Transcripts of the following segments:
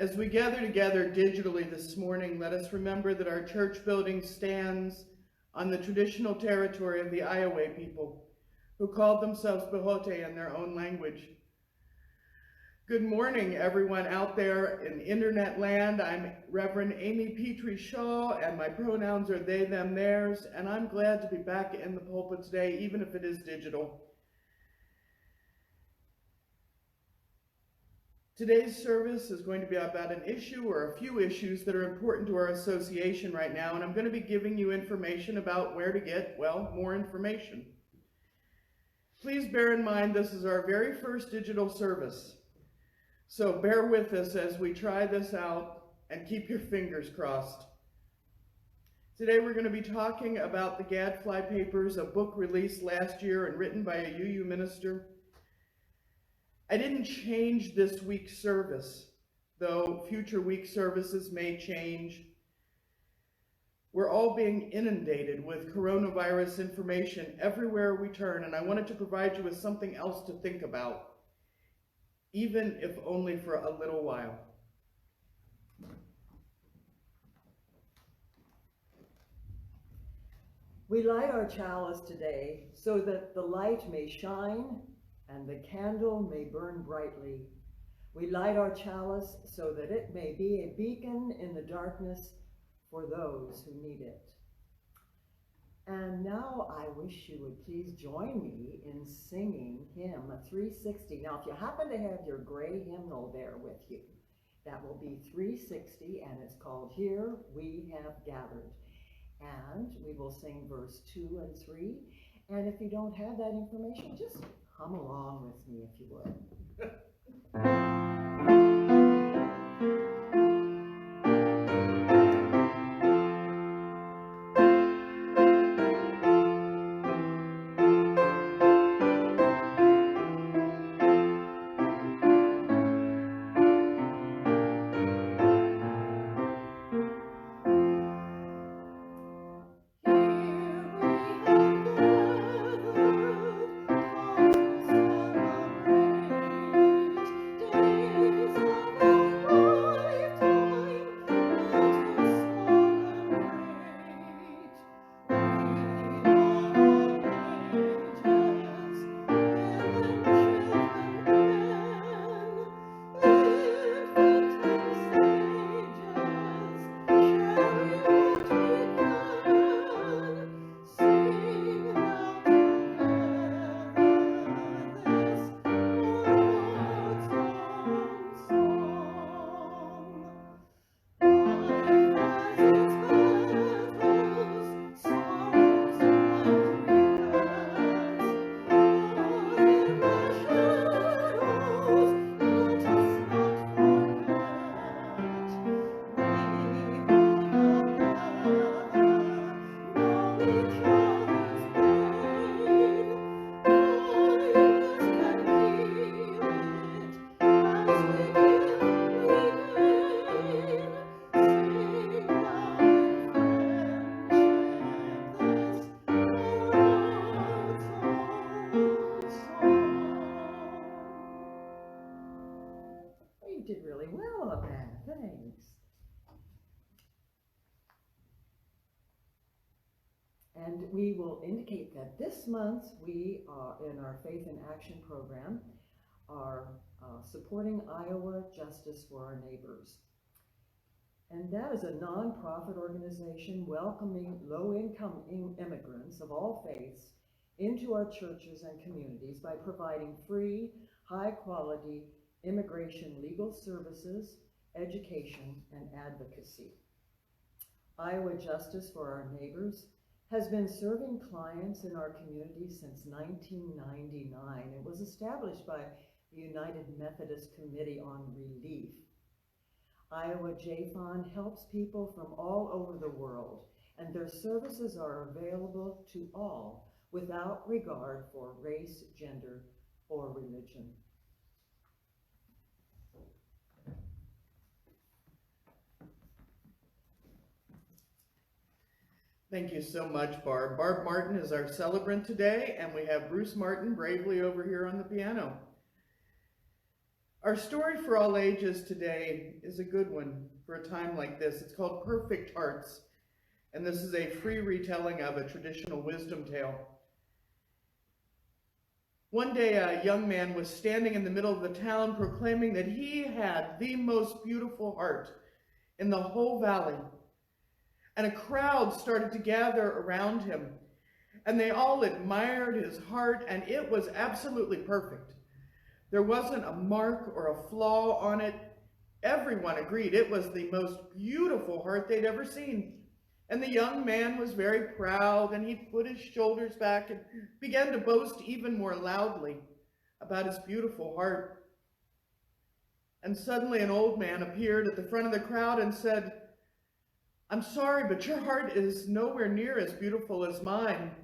As we gather together digitally this morning, let us remember that our church building stands on the traditional territory of the Iowa people, who called themselves Tomahto in their own language. Good morning, everyone out there in internet land. I'm Reverend Amy Petrie Shaw, and my pronouns are they, them, theirs, and I'm glad to be back in the pulpit today, even if it is digital. Today's service is going to be about an issue or a few issues that are important to our association right now, and I'm going to be giving you information about where to get, well, more information. Please bear in mind this is our very first digital service, so bear with us as we try this out and keep your fingers crossed. Today we're going to be talking about the Gadfly Papers, a book released last year and written by a UU minister. I didn't change this week's service, though future week services may change. We're all being inundated with coronavirus information everywhere we turn, and I wanted to provide you with something else to think about, even if only for a little while. We light our chalice today so that the light may shine and the candle may burn brightly. We light our chalice so that it may be a beacon in the darkness for those who need it. And now I wish you would please join me in singing hymn 360. Now, if you happen to have your gray hymnal there with you, that will be 360, and it's called Here We Have Gathered. And we will sing verse 2 and 3. And if you don't have that information, just hum along with me if you would. You did really well on that, thanks. And we will indicate that this month we are in our Faith in Action program are supporting Iowa Justice for Our Neighbors. And that is a nonprofit organization welcoming low-income immigrants of all faiths into our churches and communities by providing free, high-quality immigration legal services, education, and advocacy. Iowa Justice for Our Neighbors has been serving clients in our community since 1999. It was established by the United Methodist Committee on Relief. Iowa JFON helps people from all over the world, and their services are available to all without regard for race, gender, or religion. Thank you so much, Barb. Barb Martin is our celebrant today, and we have Bruce Martin bravely over here on the piano. Our story for all ages today is a good one for a time like this. It's called Perfect Hearts, and this is a free retelling of a traditional wisdom tale. One day, a young man was standing in the middle of the town proclaiming that he had the most beautiful heart in the whole valley. And a crowd started to gather around him, and they all admired his heart, and it was absolutely perfect. There wasn't a mark or a flaw on it. Everyone agreed it was the most beautiful heart they'd ever seen. And the young man was very proud, and he put his shoulders back and began to boast even more loudly about his beautiful heart. And suddenly an old man appeared at the front of the crowd and said, "I'm sorry, but your heart is nowhere near as beautiful as mine."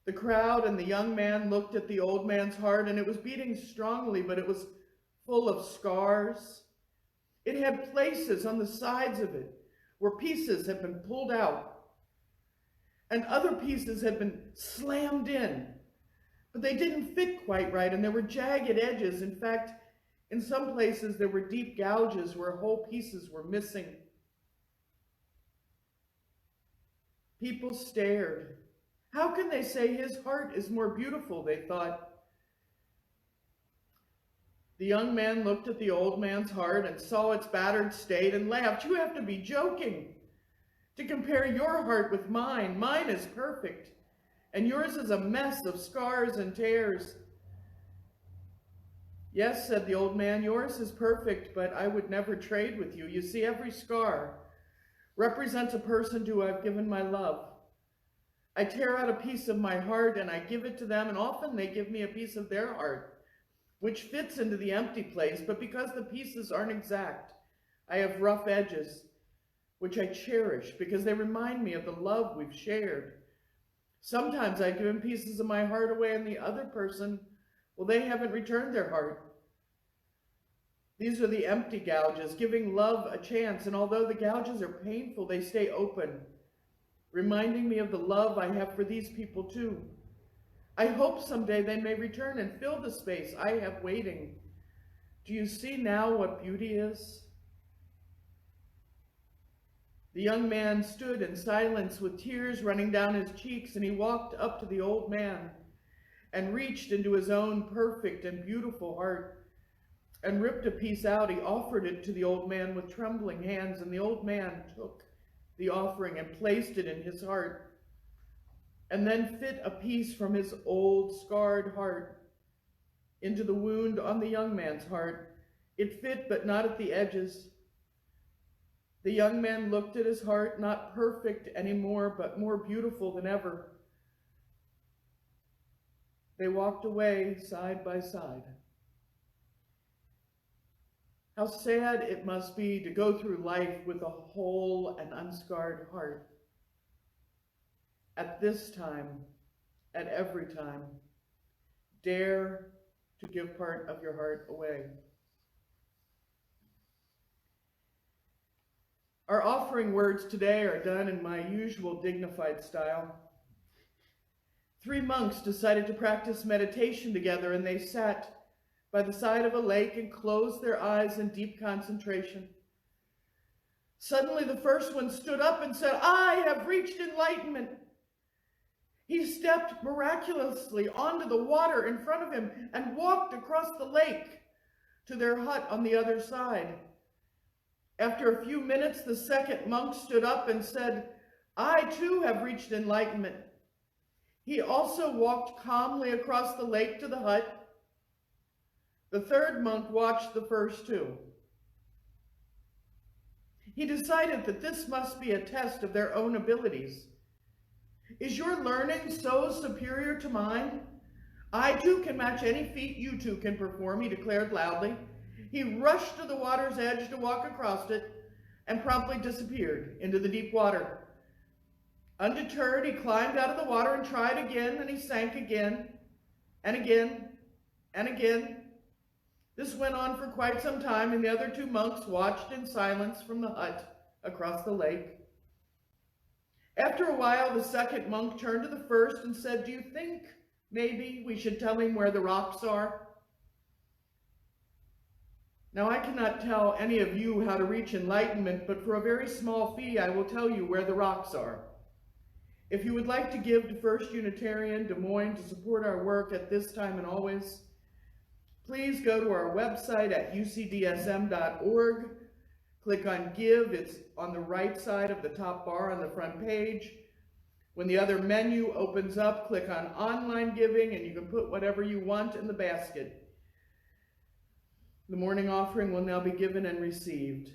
The crowd and the young man looked at the old man's heart, and it was beating strongly, but it was full of scars. It had places on the sides of it where pieces had been pulled out, and other pieces had been slammed in, but they didn't fit quite right, and there were jagged edges. In fact, in some places there were deep gouges where whole pieces were missing. People stared. How can they say his heart is more beautiful, they thought. The young man looked at the old man's heart and saw its battered state and laughed. "You have to be joking to compare your heart with mine. Mine is perfect, and yours is a mess of scars and tears." "Yes," said the old man, "yours is perfect, but I would never trade with you. You see, every scar represents a person to whom I've given my love. I tear out a piece of my heart and I give it to them, and often they give me a piece of their heart, which fits into the empty place, but because the pieces aren't exact, I have rough edges, which I cherish because they remind me of the love we've shared. Sometimes I've given pieces of my heart away, and the other person, well, they haven't returned their heart. These are the empty gouges, giving love a chance, and although the gouges are painful, they stay open, reminding me of the love I have for these people too. I hope someday they may return and fill the space I have waiting. Do you see now what beauty is?" The young man stood in silence with tears running down his cheeks, and he walked up to the old man and reached into his own perfect and beautiful heart and ripped a piece out. He offered it to the old man with trembling hands, and the old man took the offering and placed it in his heart, and then fit a piece from his old scarred heart into the wound on the young man's heart. It fit, but not at the edges. The young man looked at his heart, not perfect anymore, but more beautiful than ever. They walked away side by side. How sad it must be to go through life with a whole and unscarred heart. At this time, at every time, dare to give part of your heart away. Our offering words today are done in my usual dignified style. 3 monks decided to practice meditation together, and they sat by the side of a lake and closed their eyes in deep concentration. Suddenly the first one stood up and said, "I have reached enlightenment." He stepped miraculously onto the water in front of him and walked across the lake to their hut on the other side. After a few minutes, the second monk stood up and said, "I too have reached enlightenment." He also walked calmly across the lake to the hut. The third monk watched the first two. He decided that this must be a test of their own abilities. Is your learning so superior to mine? I too can match any feat you two can perform, he declared loudly. He rushed to the water's edge to walk across it and promptly disappeared into the deep water. Undeterred, he climbed out of the water and tried again, and he sank again, and again, and again. This went on for quite some time, and the other two monks watched in silence from the hut across the lake. After a while, the second monk turned to the first and said, "Do you think maybe we should tell him where the rocks are?" Now, I cannot tell any of you how to reach enlightenment, but for a very small fee, I will tell you where the rocks are. If you would like to give to First Unitarian Des Moines to support our work at this time and always, please go to our website at ucdsm.org. Click on Give. It's on the right side of the top bar on the front page. When the other menu opens up, click on Online Giving, and you can put whatever you want in the basket. The morning offering will now be given and received.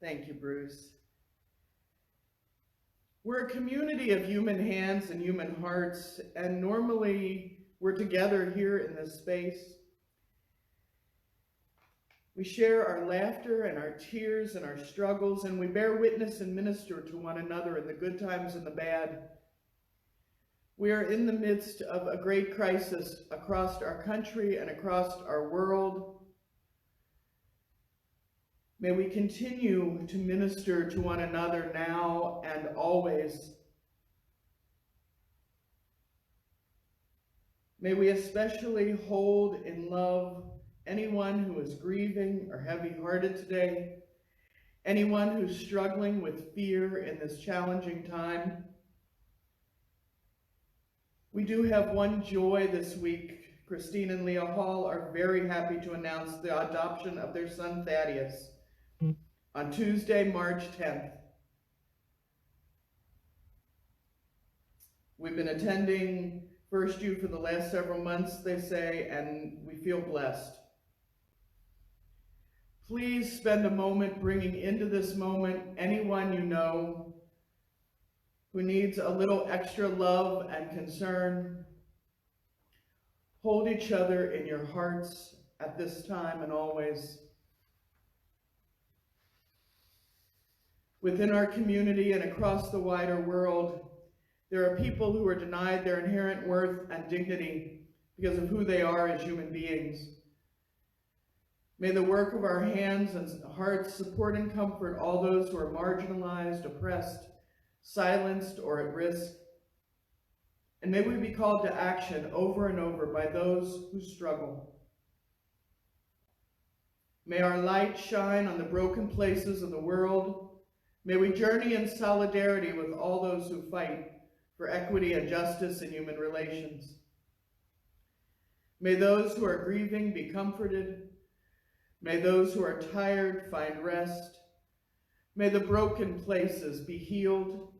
Thank you, Bruce. We're a community of human hands and human hearts, and normally we're together here in this space. We share our laughter and our tears and our struggles, and we bear witness and minister to one another in the good times and the bad. We are in the midst of a great crisis across our country and across our world. May we continue to minister to one another now and always. May we especially hold in love anyone who is grieving or heavy-hearted today, anyone who's struggling with fear in this challenging time. We do have one joy this week. Christine and Leah Hall are very happy to announce the adoption of their son Thaddeus on Tuesday, March 10th. We've been attending First U for the last several months, they say, and we feel blessed. Please spend a moment bringing into this moment anyone you know who needs a little extra love and concern. Hold each other in your hearts at this time and always. Within our community and across the wider world, there are people who are denied their inherent worth and dignity because of who they are as human beings. May the work of our hands and hearts support and comfort all those who are marginalized, oppressed, silenced, or at risk. And may we be called to action over and over by those who struggle. May our light shine on the broken places of the world. May we journey in solidarity with all those who fight for equity and justice in human relations. May those who are grieving be comforted. May those who are tired find rest. May the broken places be healed.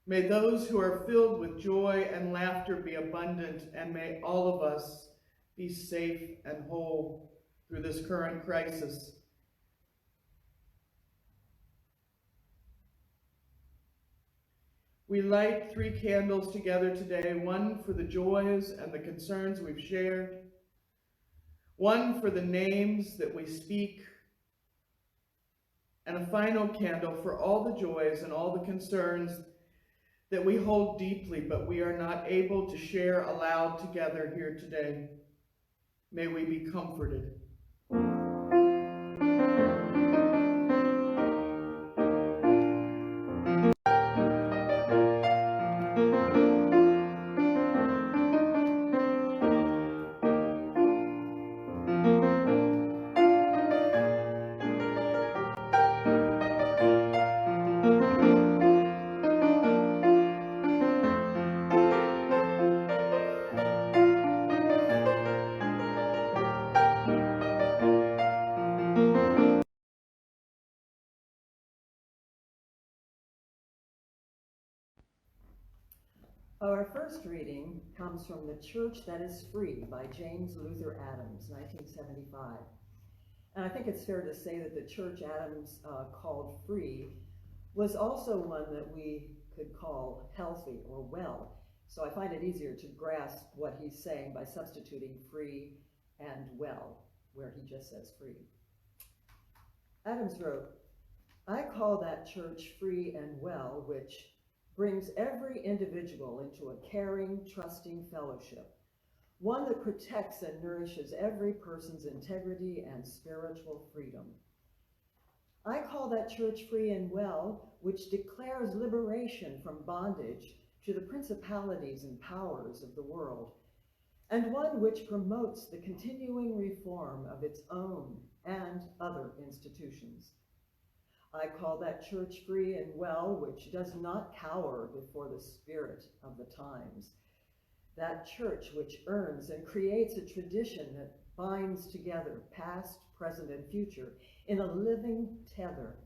May those who are filled with joy and laughter be abundant, and may all of us be safe and whole through this current crisis. We light 3 candles together today, one for the joys and the concerns we've shared, one for the names that we speak, and a final candle for all the joys and all the concerns that we hold deeply, but we are not able to share aloud together here today. May we be comforted. Our first reading comes from The Church That Is Free by James Luther Adams, 1975. And I think it's fair to say that the church Adams called free was also one that we could call healthy or well. So I find it easier to grasp what he's saying by substituting free and well, where he just says free. Adams wrote, "I call that church free and well, which brings every individual into a caring, trusting fellowship, one that protects and nourishes every person's integrity and spiritual freedom. I call that church free and well, which declares liberation from bondage to the principalities and powers of the world, and one which promotes the continuing reform of its own and other institutions. I call that church free and well, which does not cower before the spirit of the times. That church which earns and creates a tradition that binds together past, present, and future in a living tether,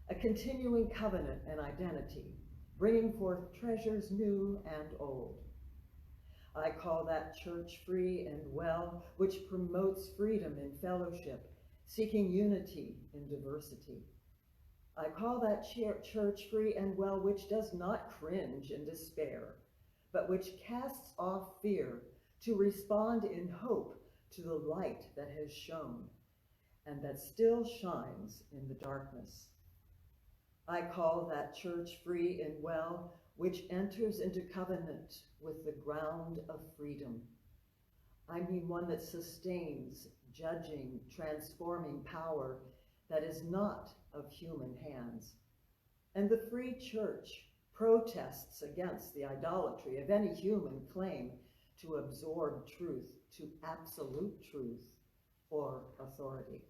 a continuing covenant and identity, bringing forth treasures new and old. I call that church free and well, which promotes freedom in fellowship, seeking unity in diversity. I call that church free and well, which does not cringe in despair, but which casts off fear to respond in hope to the light that has shone and that still shines in the darkness. I call that church free and well, which enters into covenant with the ground of freedom. I mean one that sustains, judging, transforming power that is not of human hands. And the free church protests against the idolatry of any human claim to absorb truth, to absolute truth or authority.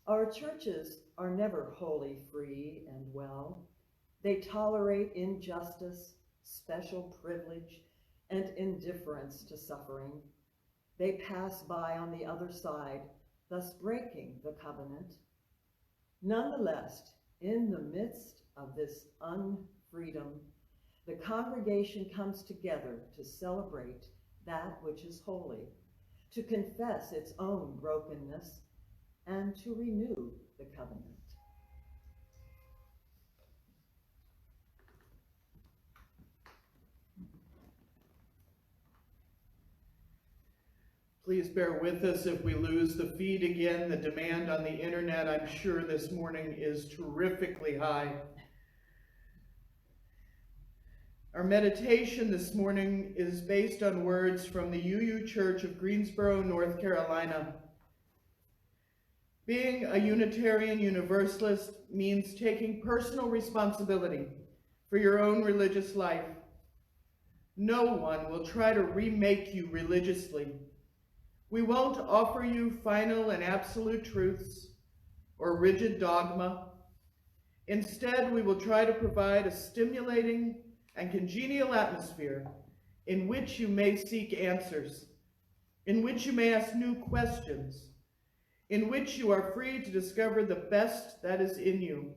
Our churches are never wholly free and well. They tolerate injustice, special privilege, and indifference to suffering. They pass by on the other side, thus breaking the covenant. Nonetheless, in the midst of this unfreedom, the congregation comes together to celebrate that which is holy, to confess its own brokenness, and to renew the covenant. Please bear with us if we lose the feed again. The demand on the internet, I'm sure, this morning is terrifically high. Our meditation this morning is based on words from the UU Church of Greensboro, North Carolina. Being a Unitarian Universalist means taking personal responsibility for your own religious life. No one will try to remake you religiously. We won't offer you final and absolute truths or rigid dogma. Instead, we will try to provide a stimulating and congenial atmosphere in which you may seek answers, in which you may ask new questions, in which you are free to discover the best that is in you.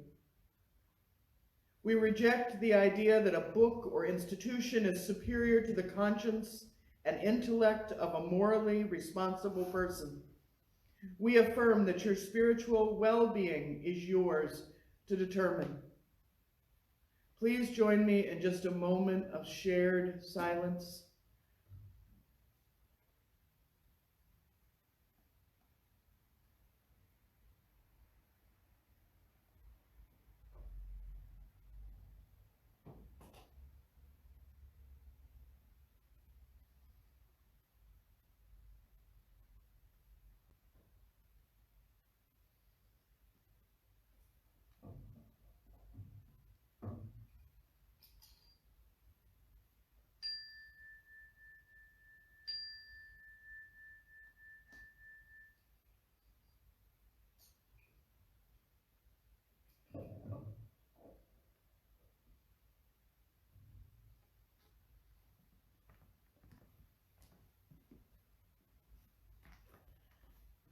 We reject the idea that a book or institution is superior to the conscience and intellect of a morally responsible person. We affirm that your spiritual well-being is yours to determine. Please join me in just a moment of shared silence.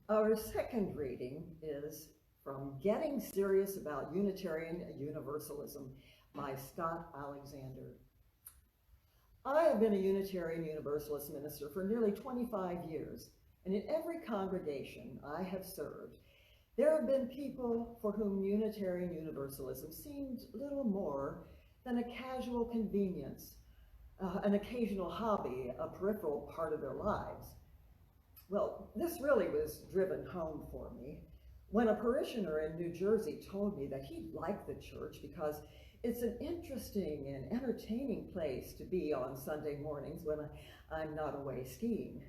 Our second reading is from Getting Serious About Unitarian Universalism by Scott Alexander. I have been a Unitarian Universalist minister for nearly 25 years, and in every congregation I have served, there have been people for whom Unitarian Universalism seemed little more than a casual convenience, an occasional hobby, a peripheral part of their lives. Well, this really was driven home for me when a parishioner in New Jersey told me that he liked the church because it's an interesting and entertaining place to be on Sunday mornings when I'm not away skiing.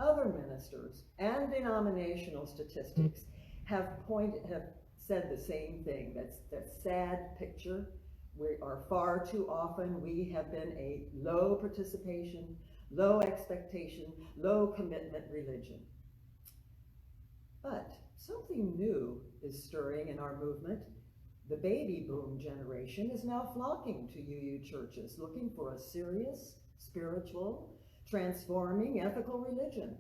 Other ministers and denominational statistics have said the same thing. That's the sad picture. We are far too often, we have been a low participation, low expectation, low commitment religion. But something new is stirring in our movement. The baby boom generation is now flocking to UU churches, looking for a serious, spiritual, transforming, ethical religion.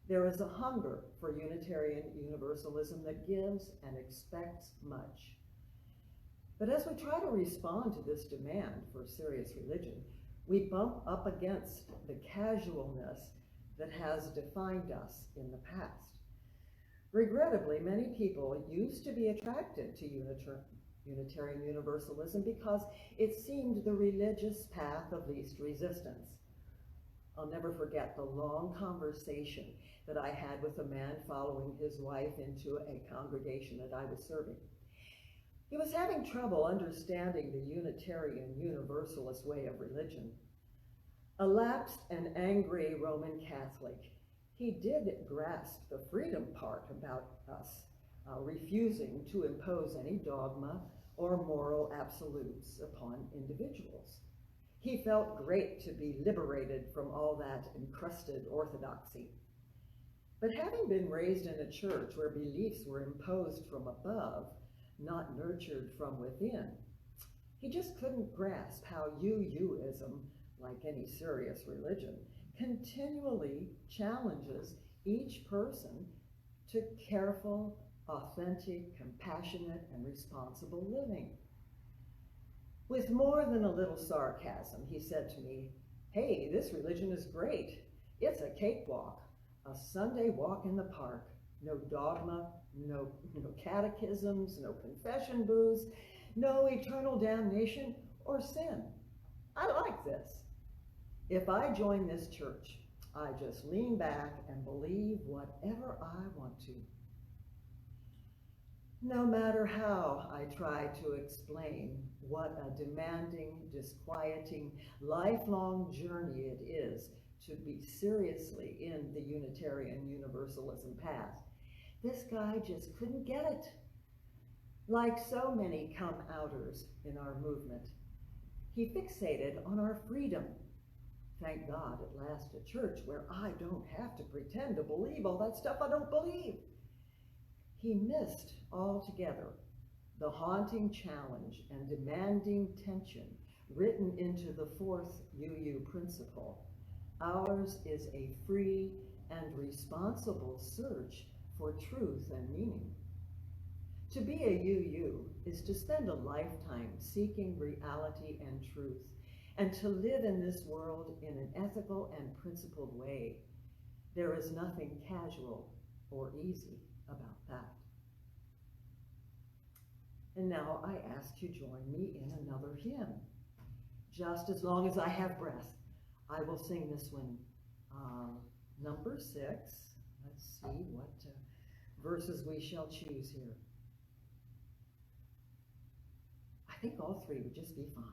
There is a hunger for Unitarian Universalism that gives and expects much. But as we try to respond to this demand for serious religion, we bump up against the casualness that has defined us in the past. Regrettably, many people used to be attracted to Unitarian Universalism because it seemed the religious path of least resistance. I'll never forget the long conversation that I had with a man following his wife into a congregation that I was serving. He was having trouble understanding the Unitarian Universalist way of religion. A lapsed and angry Roman Catholic, he did grasp the freedom part about us, refusing to impose any dogma or moral absolutes upon individuals. He felt great to be liberated from all that encrusted orthodoxy. But having been raised in a church where beliefs were imposed from above, not nurtured from within, he just couldn't grasp how UUism, like any serious religion, continually challenges each person to careful, authentic, compassionate, and responsible living. With more than a little sarcasm, he said to me, "Hey, this religion is great. It's a cakewalk, a Sunday walk in the park. No dogma, no catechisms, no confession booths, no eternal damnation or sin. I like this. If I join this church, I just lean back and believe whatever I want to." No matter how I try to explain what a demanding, disquieting, lifelong journey it is to be seriously in the Unitarian Universalism path, this guy just couldn't get it. Like so many come-outers in our movement, he fixated on our freedom. Thank God at last a church where I don't have to pretend to believe all that stuff I don't believe. He missed altogether the haunting challenge and demanding tension written into the fourth UU principle. Ours is a free and responsible search for truth and meaning. To be a UU is to spend a lifetime seeking reality and truth, and to live in this world in an ethical and principled way. There is nothing casual or easy about that. And now I ask you join me in another hymn. Just as long as I have breath, I will sing this one. Number 6. Let's see what verses we shall choose here. I think all 3 would just be fine.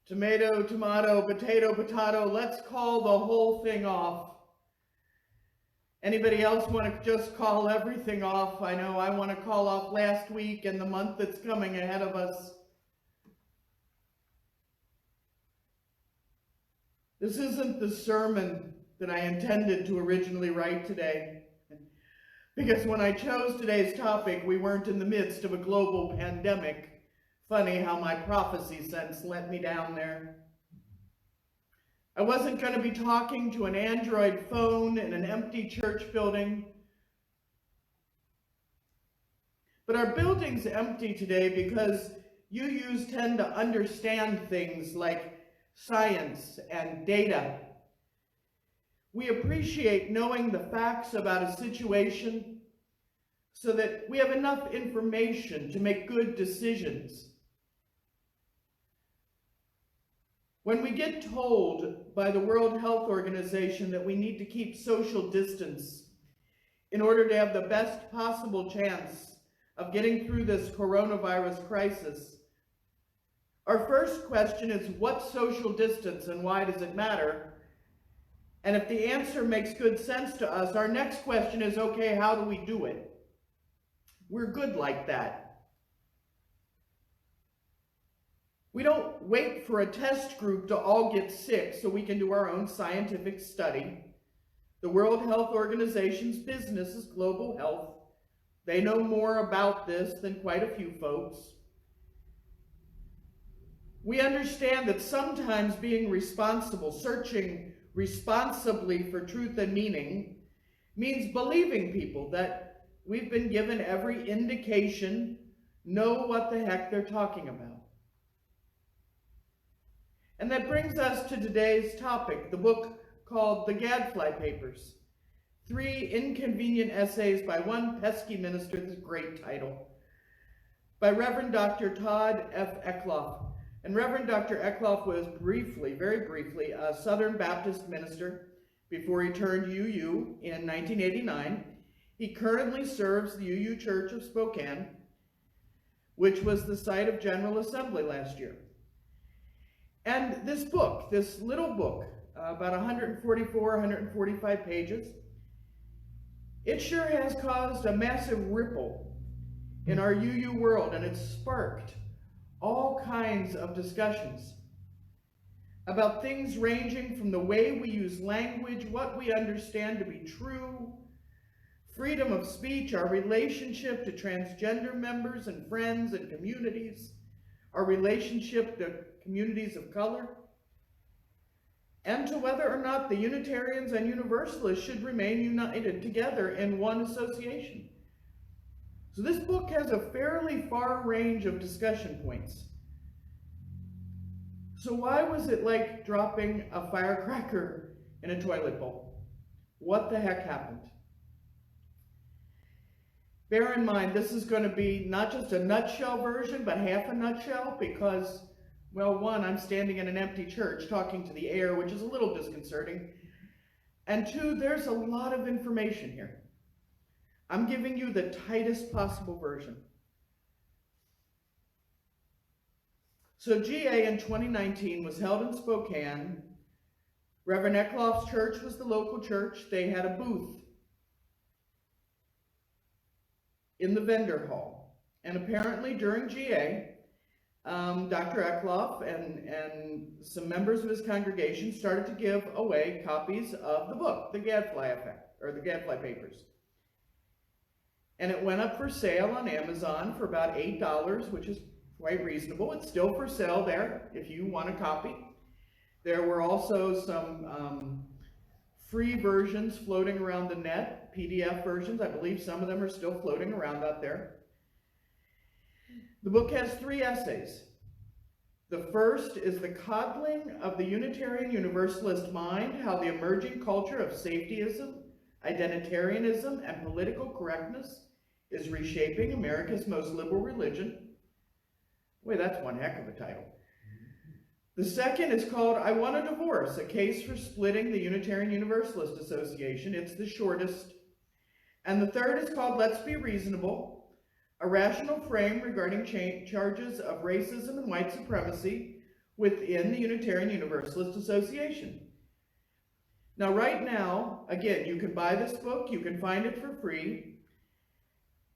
Tomato, tomato, potato, potato, let's call the whole thing off. Anybody else want to just call everything off? I know I want to call off last week and the month that's coming ahead of us. This isn't the sermon that I intended to originally write today, because when I chose today's topic, we weren't in the midst of a global pandemic. Funny how my prophecy sense let me down there. I wasn't going to be talking to an Android phone in an empty church building. But our building's empty today because UUs tend to understand things like science and data. We appreciate knowing the facts about a situation so that we have enough information to make good decisions. When we get told by the World Health Organization that we need to keep social distance in order to have the best possible chance of getting through this coronavirus crisis, our first question is, what social distance and why does it matter? And if the answer makes good sense to us, our next question is, okay, how do we do it? We're good like that. We don't wait for a test group to all get sick so we can do our own scientific study. The World Health Organization's business is global health. They know more about this than quite a few folks. We understand that sometimes being responsible, searching responsibly for truth and meaning, means believing people that we've been given every indication, know what the heck they're talking about. And that brings us to today's topic, the book called The Gadfly Papers. 3 inconvenient essays by one pesky minister, this is a great title, by Reverend Dr. Todd F. Eckloff. And Reverend Dr. Eckloff was briefly, very briefly, a Southern Baptist minister before he turned UU in 1989. He currently serves the UU Church of Spokane, which was the site of General Assembly last year. And this book, this little book, about 144, 145 pages, it sure has caused a massive ripple in our UU world, and it's sparked all kinds of discussions about things ranging from the way we use language, what we understand to be true, freedom of speech, our relationship to transgender members and friends and communities, our relationship to communities of color, and to whether or not the Unitarians and Universalists should remain united together in one association. So this book has a fairly far range of discussion points. So why was it like dropping a firecracker in a toilet bowl? What the heck happened? Bear in mind, this is going to be not just a nutshell version, but half a nutshell, because, well, one, I'm standing in an empty church talking to the air, which is a little disconcerting. And 2, there's a lot of information here. I'm giving you the tightest possible version. So GA in 2019 was held in Spokane. Reverend Eckloff's church was the local church. They had a booth in the vendor hall. And apparently during GA, Dr. Eckloff and some members of his congregation started to give away copies of the book, The Gadfly Effect, or The Gadfly Papers. And it went up for sale on Amazon for about $8, which is quite reasonable. It's still for sale there if you want a copy. There were also some free versions floating around the net, PDF versions. I believe some of them are still floating around out there. The book has 3 essays. The first is The Coddling of the Unitarian Universalist Mind, How the Emerging Culture of Safetyism, Identitarianism, and Political Correctness is Reshaping America's Most Liberal Religion. Boy, that's one heck of a title. The second is called I Want a Divorce, a case for splitting the Unitarian Universalist Association. It's the shortest. And the third is called Let's Be Reasonable, a rational frame regarding charges of racism and white supremacy, within the Unitarian Universalist Association. Now, right now, again, you can buy this book, you can find it for free,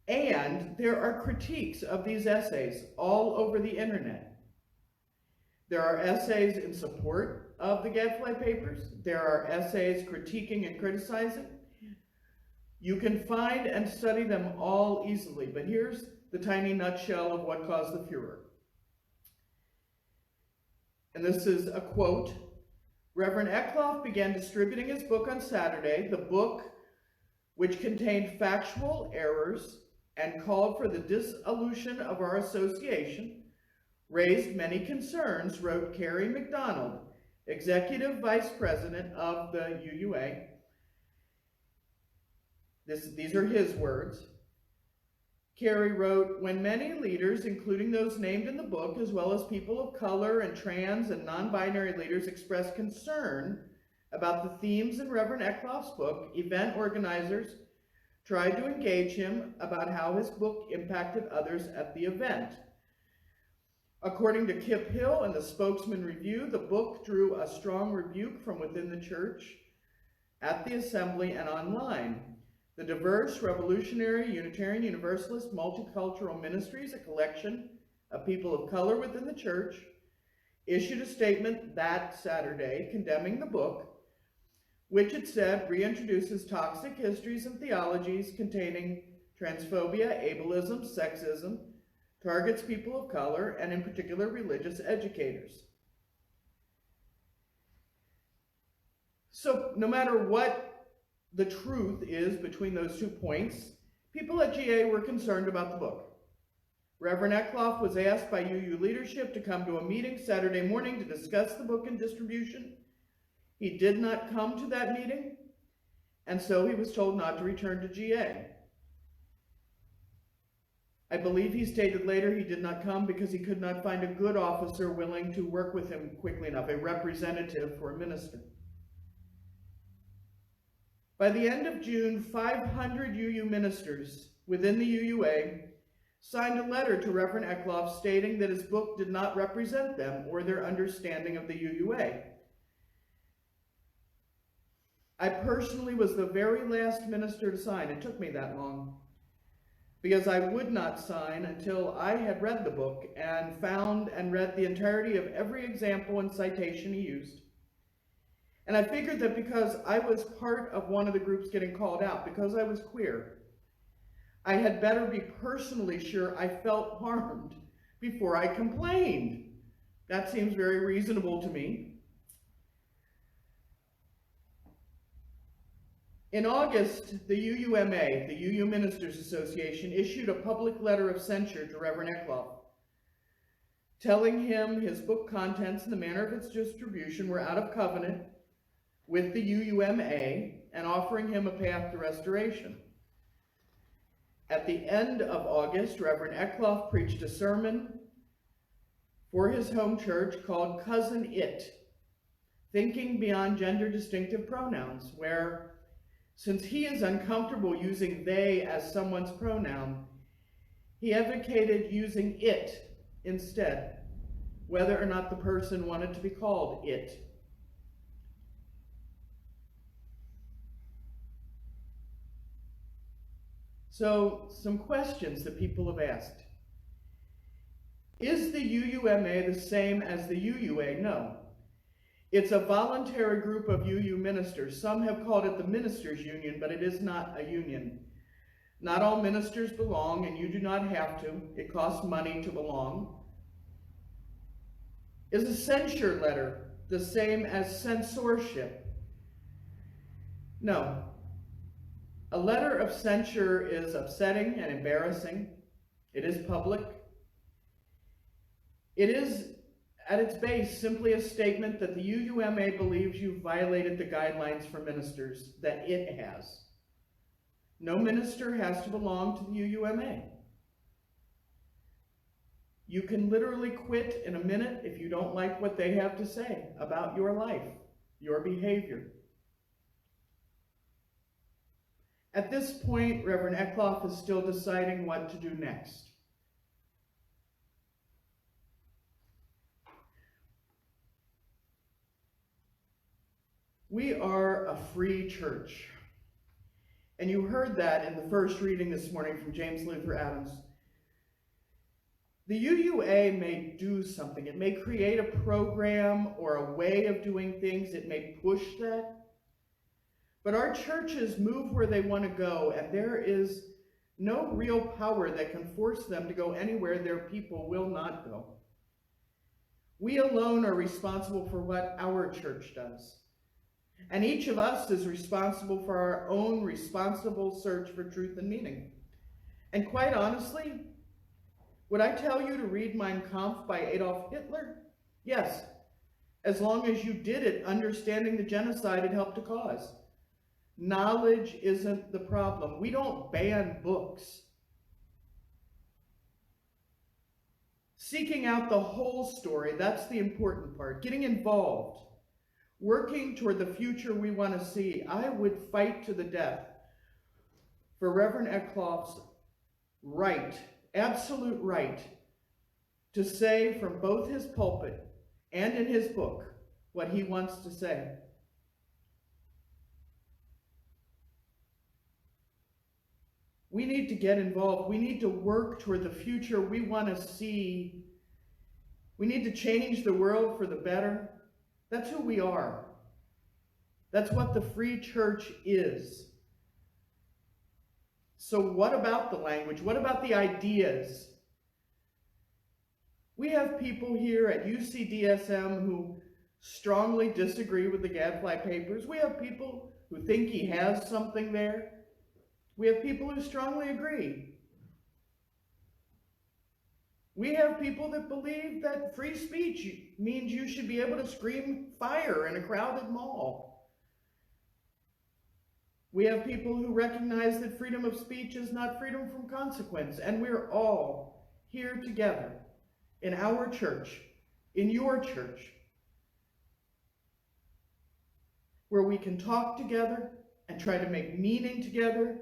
and there are critiques of these essays all over the internet. There are essays in support of the Gadfly Papers. There are essays critiquing and criticizing. You can find and study them all easily, but here's the tiny nutshell of what caused the furor. And this is a quote. Reverend Eckloff began distributing his book on Saturday. The book, which contained factual errors and called for the dissolution of our association, raised many concerns, wrote Carrie McDonald, Executive Vice President of the UUA. These are his words. Carrie wrote, when many leaders, including those named in the book, as well as people of color and trans and non-binary leaders, expressed concern about the themes in Reverend Eckloff's book, event organizers tried to engage him about how his book impacted others at the event. According to Kip Hill and the Spokesman Review, the book drew a strong rebuke from within the church, at the assembly, and online. The diverse, revolutionary, Unitarian Universalist, multicultural ministries, a collection of people of color within the church, issued a statement that Saturday condemning the book, which it said reintroduces toxic histories and theologies containing transphobia, ableism, sexism, targets people of color, and in particular religious educators. So no matter what the truth is between those 2 points, people at GA were concerned about the book. Reverend Eckloff was asked by UU leadership to come to a meeting Saturday morning to discuss the book and distribution. He did not come to that meeting, and so he was told not to return to GA. I believe he stated later he did not come because he could not find a good officer willing to work with him quickly enough, a representative for a minister. By the end of June, 500 UU ministers within the UUA signed a letter to Reverend Eckloff stating that his book did not represent them or their understanding of the UUA. I personally was the very last minister to sign. It took me that long because I would not sign until I had read the book and found and read the entirety of every example and citation he used. And I figured that because I was part of one of the groups getting called out, because I was queer, I had better be personally sure I felt harmed before I complained. That seems very reasonable to me. In August, the UUMA, the UU Ministers Association, issued a public letter of censure to Reverend Eckloff, telling him his book contents and the manner of its distribution were out of covenant with the UUMA and offering him a path to restoration. At the end of August, Reverend Eckloff preached a sermon for his home church called Cousin It, Thinking Beyond Gender Distinctive Pronouns, where, since he is uncomfortable using they as someone's pronoun, he advocated using it instead, whether or not the person wanted to be called it. So, some questions that people have asked. Is the UUMA the same as the UUA? No. It's a voluntary group of UU ministers. Some have called it the Ministers' Union, but it is not a union. Not all ministers belong, and you do not have to. It costs money to belong. Is a censure letter the same as censorship? No. A letter of censure is upsetting and embarrassing. It is public. It is, at its base, simply a statement that the UUMA believes you violated the guidelines for ministers, that it has. No minister has to belong to the UUMA. You can literally quit in a minute if you don't like what they have to say about your life, your behavior. At this point, Reverend Eckloff is still deciding what to do next. We are a free church. And you heard that in the first reading this morning from James Luther Adams. The UUA may do something. It may create a program or a way of doing things. It may push that. But our churches move where they want to go, and there is no real power that can force them to go anywhere their people will not go. We alone are responsible for what our church does. And each of us is responsible for our own responsible search for truth and meaning. And quite honestly, would I tell you to read Mein Kampf by Adolf Hitler? Yes, as long as you did it understanding the genocide it helped to cause. Knowledge isn't the problem. We don't ban books. Seeking out the whole story, that's the important part. Getting involved. Working toward the future we want to see. I would fight to the death for Reverend Eckloff's right, absolute right, to say from both his pulpit and in his book what he wants to say. We need to get involved. We need to work toward the future we want to see. We need to change the world for the better. That's who we are. That's what the free church is. So what about the language? What about the ideas? We have people here at UCDSM who strongly disagree with the Gadfly Papers. We have people who think he has something there. We have people who strongly agree. We have people that believe that free speech means you should be able to scream fire in a crowded mall. We have people who recognize that freedom of speech is not freedom from consequence, and we're all here together in our church, in your church, where we can talk together and try to make meaning together,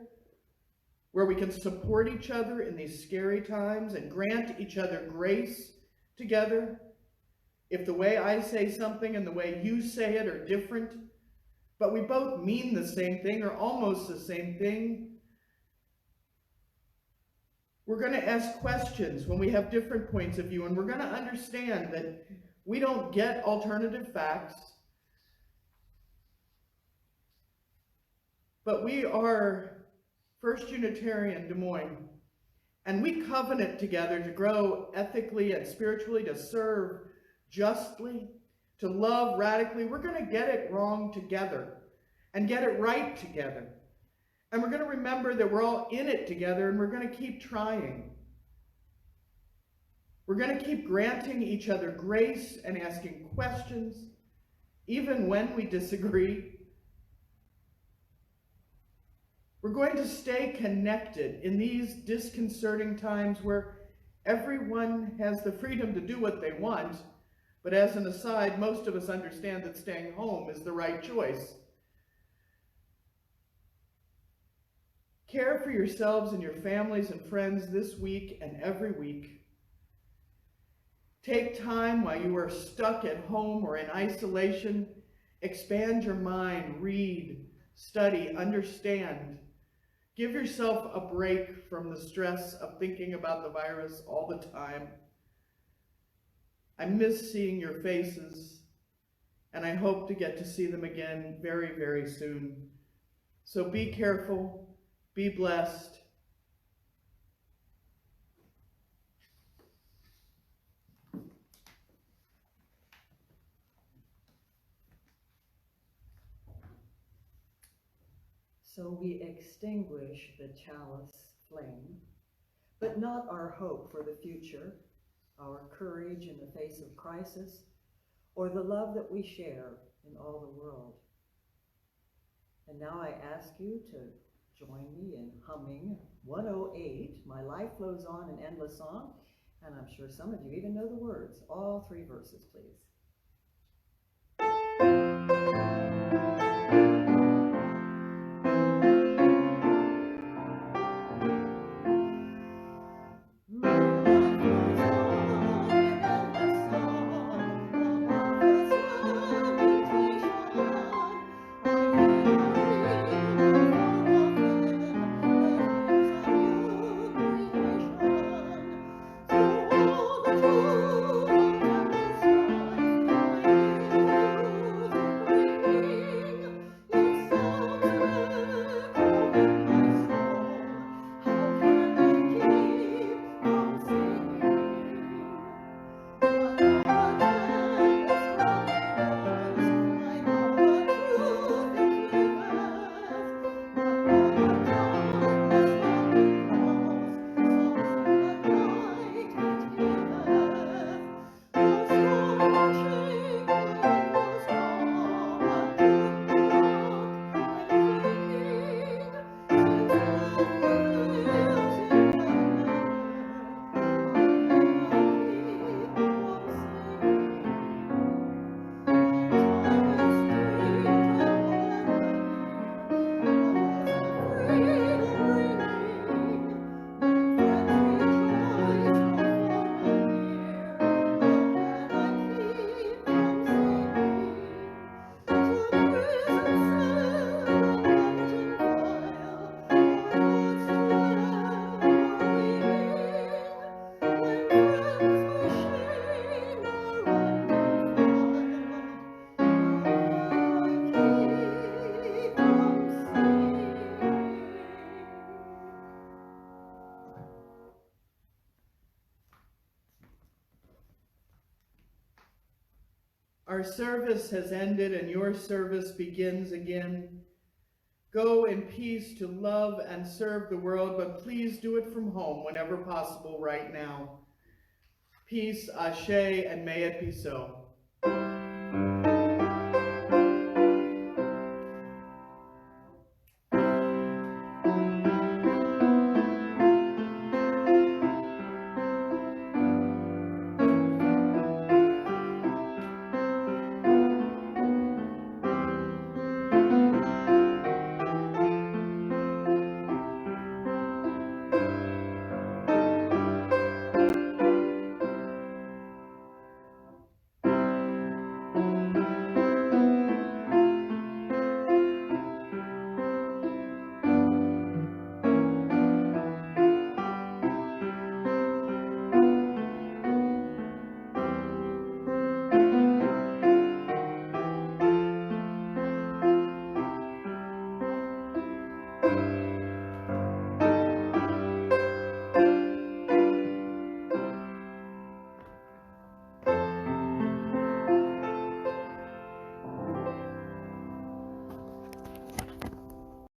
where we can support each other in these scary times and grant each other grace together. If the way I say something and the way you say it are different, but we both mean the same thing or almost the same thing, we're going to ask questions when we have different points of view, and we're going to understand that we don't get alternative facts, but we are First Unitarian Des Moines, and we covenant together to grow ethically and spiritually, to serve justly, to love radically. We're going to get it wrong together and get it right together. And we're going to remember that we're all in it together, and we're going to keep trying. We're going to keep granting each other grace and asking questions, even when we disagree. We're going to stay connected in these disconcerting times where everyone has the freedom to do what they want, but as an aside, most of us understand that staying home is the right choice. Care for yourselves and your families and friends this week and every week. Take time while you are stuck at home or in isolation. Expand your mind, read, study, understand. Give yourself a break from the stress of thinking about the virus all the time. I miss seeing your faces, and I hope to get to see them again very, very soon. So be careful, be blessed. So we extinguish the chalice flame, but not our hope for the future, our courage in the face of crisis, or the love that we share in all the world. And now I ask you to join me in humming 108, My Life Flows On, an endless song, and I'm sure some of you even know the words, all 3 verses, please. Our service has ended and your service begins again. Go in peace to love and serve the world, but please do it from home whenever possible right now. Peace, ashe, and may it be so.